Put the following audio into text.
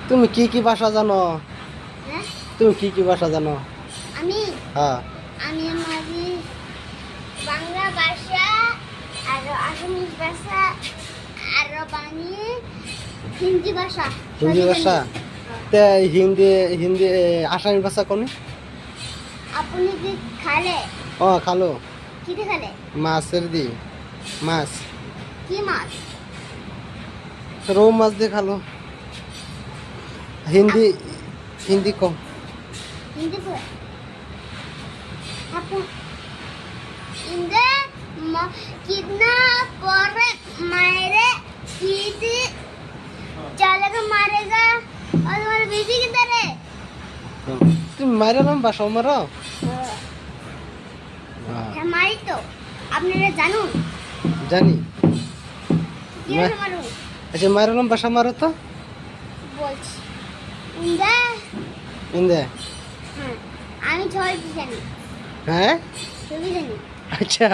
তুমি কি ভাষা জানো? হ্যাঁ তুমি কি ভাষা জানো? আমি হ্যাঁ আমি আমাদের বাংলা ভাষা আর আসামিজ ভাষা আর হিন্দি ভাষা হিন্দি ভাষা তে হিন্দি হিন্দি আসামি ভাষা কোনি? আপনি কি খালে ও খালো কি দিয়ে খালে মাছের দি মাছ কি মাছ রৌ মাছ দিয়ে খালো হিন্দি হিন্দি কম হিন্দি করে আপু ইন্দে कितना पर मारे सीधी चलेगा मारेगा और तुम्हारी बीवी किधर है তুমি মাইরালাম বাসা মারো हमारी तो আপনারা জানুন জানি কি মারুন আচ্ছা মাইরালাম বাসা মারো তো বলছি ইন্দে ইন্দে হ্যাঁ আমি ছয় জানি হ্যাঁ ছবি জানি আচ্ছা